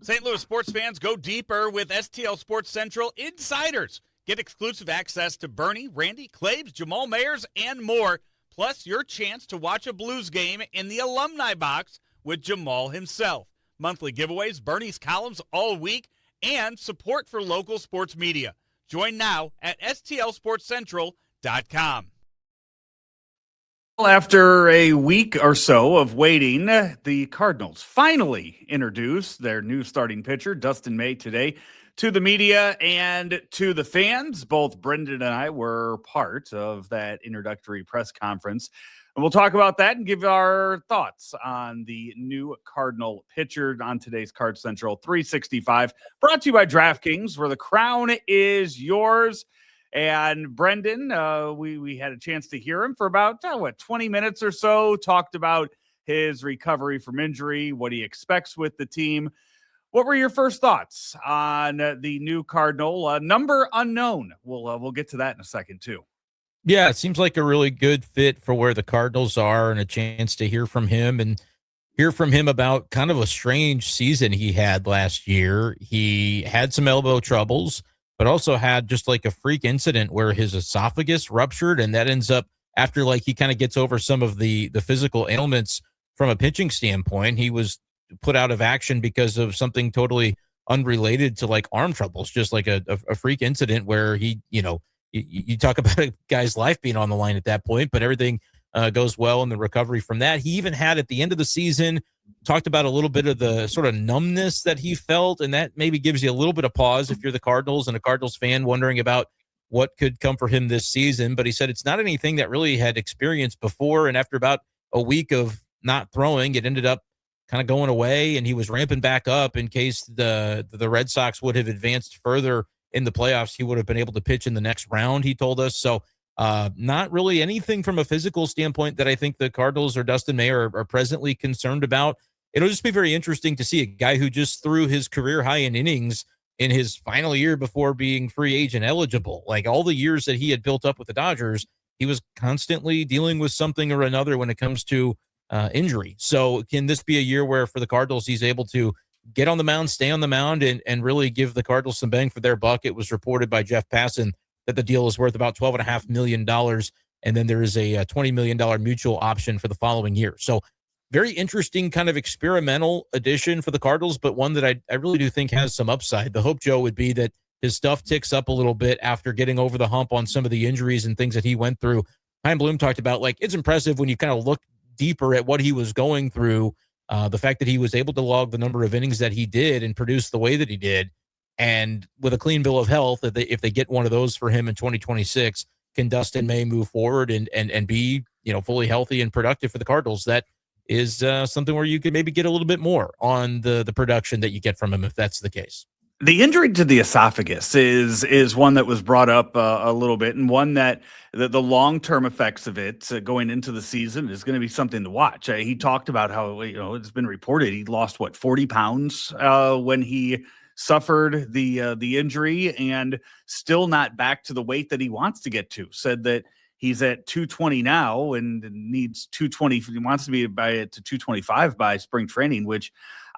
St. Louis sports fans, go deeper with STL Sports Central Insiders. Get exclusive access to Bernie, Randy, Claves, Jamal Mayers, and more. Plus, your chance to watch a Blues game in the Alumni Box with Jamal himself. Monthly giveaways, Bernie's columns all week, and support for local sports media. Join now at stlsportscentral.com. After a week or so of waiting, the Cardinals finally introduced their new starting pitcher, Dustin May, today to the media and to the fans. Both Brendan and I were part of that introductory press conference. And we'll talk about that and give our thoughts on the new Cardinal pitcher on today's Card Central 365, brought to you by DraftKings, where the crown is yours. And Brendan, we had a chance to hear him for about, 20 minutes or so, talked about his recovery from injury, what he expects with the team. What were your first thoughts on the new Cardinal? Number unknown. We'll get to that in a second, too. Yeah, it seems like a really good fit for where the Cardinals are, and a chance to hear from him about kind of a strange season he had last year. He had some elbow troubles, but also had just like a freak incident where his esophagus ruptured, and that ends up after like he kind of gets over some of the physical ailments from a pitching standpoint. He was put out of action because of something totally unrelated to like arm troubles, just like a freak incident where he, you talk about a guy's life being on the line at that point, but everything goes well in the recovery from that. He even had at the end of the season talked about a little bit of the sort of numbness that he felt, and that maybe gives you a little bit of pause if you're the Cardinals and a Cardinals fan wondering about what could come for him this season. But he said it's not anything that really had experienced before, and after about a week of not throwing, it ended up kind of going away, and he was ramping back up in case the Red Sox would have advanced further in the playoffs. He would have been able to pitch in the next round, he told us. So not really anything from a physical standpoint that I think the Cardinals or Dustin May are presently concerned about. It'll just be very interesting to see a guy who just threw his career high in innings in his final year before being free agent eligible. Like all the years that he had built up with the Dodgers, he was constantly dealing with something or another when it comes to injury. So can this be a year where for the Cardinals, he's able to get on the mound, stay on the mound, and really give the Cardinals some bang for their buck? It was reported by Jeff Passan that the deal is worth about $12.5 million. And then there is a $20 million mutual option for the following year. So very interesting kind of experimental addition for the Cardinals, but one that I really do think has some upside. The hope, Joe, would be that his stuff ticks up a little bit after getting over the hump on some of the injuries and things that he went through. Chaim Bloom talked about, like, it's impressive when you kind of look deeper at what he was going through, the fact that he was able to log the number of innings that he did and produce the way that he did. And with a clean bill of health, if they get one of those for him in 2026, can Dustin May move forward and be, fully healthy and productive for the Cardinals? That is something where you could maybe get a little bit more on the production that you get from him if that's the case. The injury to the esophagus is one that was brought up a little bit, and one that the long-term effects of it going into the season is going to be something to watch. He talked about how, it's been reported he lost 40 pounds when he suffered the injury, and still not back to the weight that he wants to get to. Said that he's at 220 now and needs 220. He wants to be to 225 by spring training, which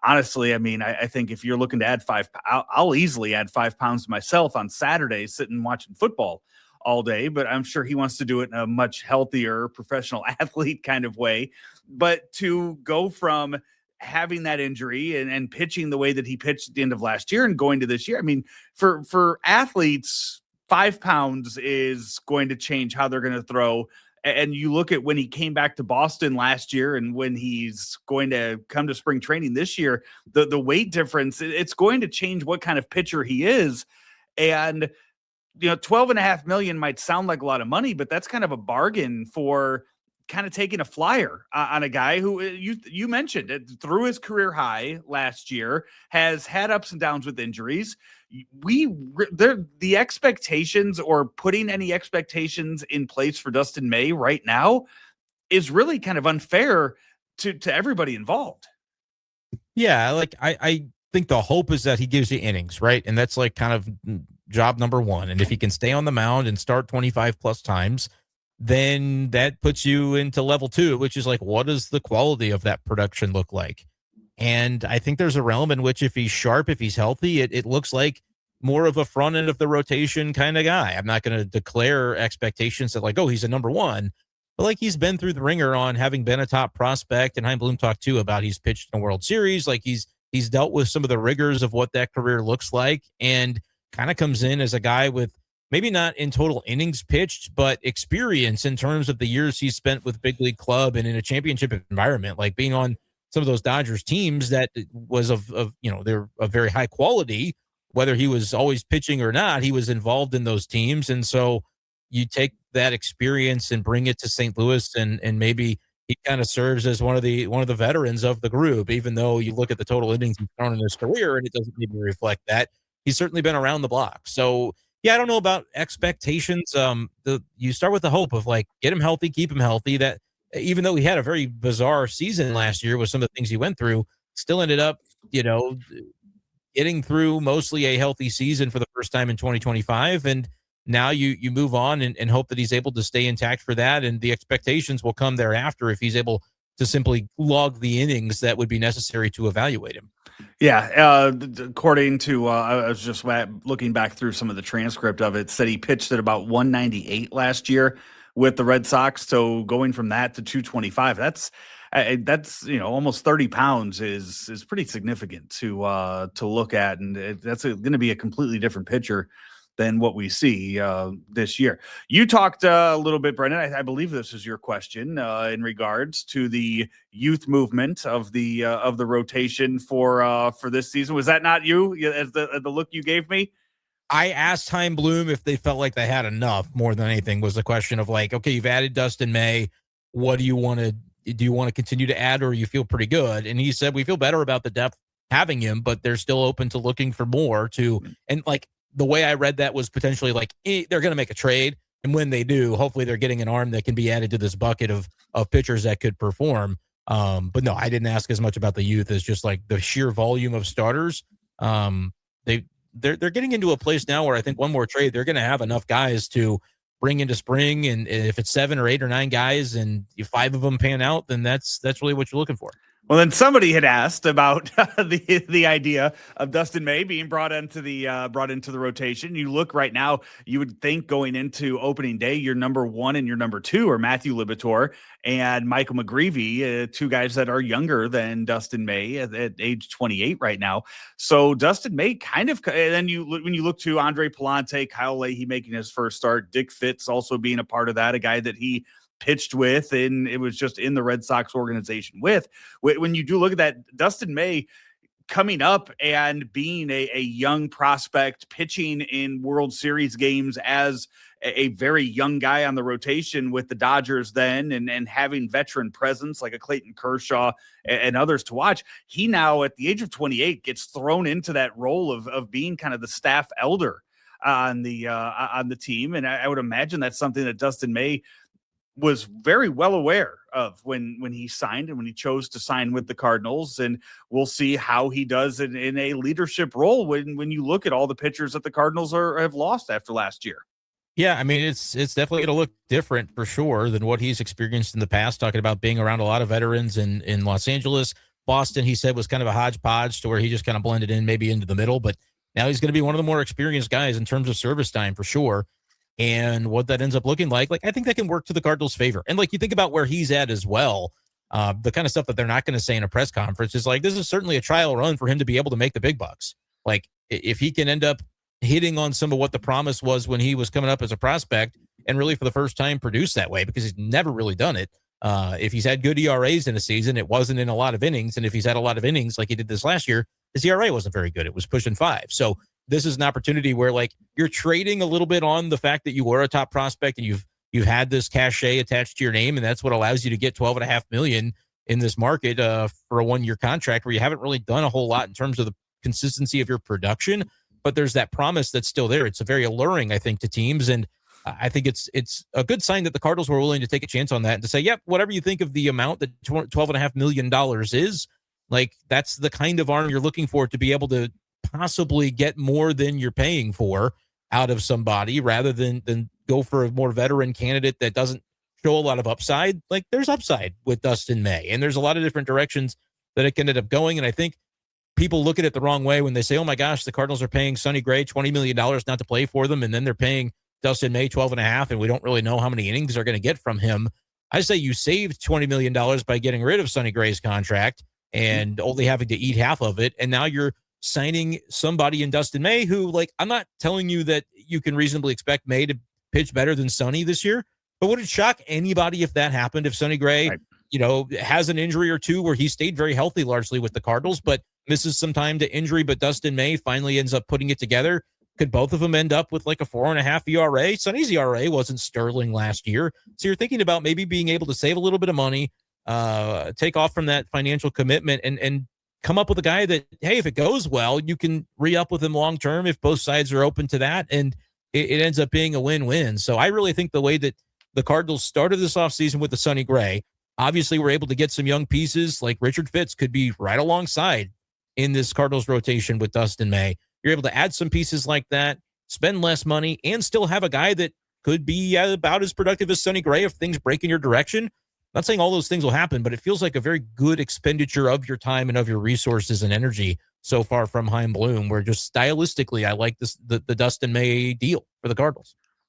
honestly, I mean, I think if you're looking to add I'll easily add 5 pounds to myself on Saturday sitting watching football all day, but I'm sure he wants to do it in a much healthier professional athlete kind of way. But to go from having that injury and pitching the way that he pitched at the end of last year and going to this year, I mean, for athletes, 5 pounds is going to change how they're going to throw. And you look at when he came back to Boston last year and when he's going to come to spring training this year, the weight difference, it's going to change what kind of pitcher he is. And, $12.5 million might sound like a lot of money, but that's kind of a bargain for kind of taking a flyer on a guy who you mentioned it, through his career high last year, has had ups and downs with injuries. The expectations, or putting any expectations in place for Dustin May right now, is really kind of unfair to everybody involved. Yeah, like I think the hope is that he gives you innings, right? And that's like kind of job number one. And if he can stay on the mound and start 25 plus times, then that puts you into level two, which is like, what does the quality of that production look like? And I think there's a realm in which if he's sharp, if he's healthy, it looks like more of a front end of the rotation kind of guy. I'm not going to declare expectations that like, oh, he's a number one, but like he's been through the ringer on having been a top prospect. And Hein Bloom talked too about he's pitched in a World Series. Like he's dealt with some of the rigors of what that career looks like, and kind of comes in as a guy with maybe not in total innings pitched, but experience in terms of the years he's spent with big league club and in a championship environment, like being on some of those Dodgers teams that was of they're of very high quality, whether he was always pitching or not, he was involved in those teams. And so you take that experience and bring it to St. Louis, and maybe he kind of serves as one of the veterans of the group, even though you look at the total innings he's thrown in his career and it doesn't maybe reflect that. He's certainly been around the block. So yeah, I don't know about expectations. You start with the hope of like, get him healthy, keep him healthy. That even though he had a very bizarre season last year with some of the things he went through, still ended up, getting through mostly a healthy season for the first time in 2025. And now you move on and hope that he's able to stay intact for that. And the expectations will come thereafter if he's able to simply log the innings that would be necessary to evaluate him. Yeah, according to I was just looking back through some of the transcript of it, said he pitched at about 198 last year with the Red Sox. So going from that to 225, that's almost 30 pounds is pretty significant to look at, and that's going to be a completely different pitcher than what we see this year. You talked a little bit, Brendan. I believe this is your question in regards to the youth movement of the rotation for this season. Was that not you? As the look you gave me? I asked Hein Bloom if they felt like they had enough. More than anything, was the question of like, okay, you've added Dustin May. What do you want to? Do you want to continue to add, or you feel pretty good? And he said we feel better about the depth having him, but they're still open to looking for more. And like, the way I read that was potentially like they're going to make a trade, and when they do, hopefully they're getting an arm that can be added to this bucket of pitchers that could perform. But no, I didn't ask as much about the youth as just like the sheer volume of starters. They're getting into a place now where I think one more trade, they're going to have enough guys to bring into spring, and if it's 7 or 8 or 9 guys and 5 of them pan out, then that's really what you're looking for. Well, then somebody had asked about the idea of Dustin May being brought into the rotation. You look right now, you would think going into opening day, your number 1 and your number 2 are Matthew Liberatore and Michael McGreevy, 2 guys that are younger than Dustin May at age 28 right now. So Dustin May kind of, and then when you look to Andre Palante, Kyle Leahy making his first start, Dick Fitz also being a part of that, a guy that he pitched with, and it was just in the Red Sox organization with. When you do look at that, Dustin May coming up and being a young prospect, pitching in World Series games as a very young guy on the rotation with the Dodgers then, and having veteran presence like a Clayton Kershaw and others to watch, he now at the age of 28 gets thrown into that role of being kind of the staff elder on the team. And I would imagine that's something that Dustin May was very well aware of when he signed and when he chose to sign with the Cardinals. And we'll see how he does in a leadership role when you look at all the pitchers that the Cardinals have lost after last year. Yeah, I mean, it's definitely going to look different for sure than what he's experienced in the past, talking about being around a lot of veterans in Los Angeles. Boston, he said, was kind of a hodgepodge to where he just kind of blended in maybe into the middle, but now he's going to be one of the more experienced guys in terms of service time for sure. And what that ends up looking like I think that can work to the Cardinals' favor. And like, you think about where he's at as well, the kind of stuff that they're not going to say in a press conference is like, this is certainly a trial run for him to be able to make the big bucks. Like, if he can end up hitting on some of what the promise was when he was coming up as a prospect and really for the first time produce that way, because he's never really done it. If he's had good ERAs in a season, it wasn't in a lot of innings. And if he's had a lot of innings like he did this last year, his ERA wasn't very good. It was pushing 5. So this is an opportunity where like you're trading a little bit on the fact that you were a top prospect and you've had this cachet attached to your name. And that's what allows you to get $12.5 million in this market for a 1-year contract where you haven't really done a whole lot in terms of the consistency of your production, but there's that promise that's still there. It's a very alluring, I think, to teams. And I think it's a good sign that the Cardinals were willing to take a chance on that and to say, yep, whatever you think of the amount that $12.5 million is, like, that's the kind of arm you're looking for to be able to possibly get more than you're paying for out of somebody, rather than go for a more veteran candidate that doesn't show a lot of upside. Like, there's upside with Dustin May, and there's a lot of different directions that it ended up going. And I think people look at it the wrong way when they say, oh my gosh, the Cardinals are paying Sonny Gray $20 million not to play for them. And then they're paying Dustin May 12.5, and we don't really know how many innings they're going to get from him. I say you saved $20 million by getting rid of Sonny Gray's contract and only having to eat half of it. And now you're signing somebody in Dustin May who, like, I'm not telling you that you can reasonably expect May to pitch better than Sonny this year, but would it shock anybody if that happened, if Sonny Gray, has an injury or two where he stayed very healthy largely with the Cardinals, but misses some time to injury, but Dustin May finally ends up putting it together? Could both of them end up with like a 4.5 ERA? Sonny's ERA wasn't sterling last year. So you're thinking about maybe being able to save a little bit of money, take off from that financial commitment, and come up with a guy that, hey, if it goes well, you can re-up with him long-term if both sides are open to that. And it ends up being a win-win. So I really think the way that the Cardinals started this offseason with the Sonny Gray, obviously we're able to get some young pieces like Richard Fitts could be right alongside in this Cardinals rotation with Dustin May. You're able to add some pieces like that, spend less money, and still have a guy that could be about as productive as Sonny Gray if things break in your direction. Not saying all those things will happen, but it feels like a very good expenditure of your time and of your resources and energy so far from Chaim Bloom, where just stylistically, I like the Dustin May deal for the Cardinals.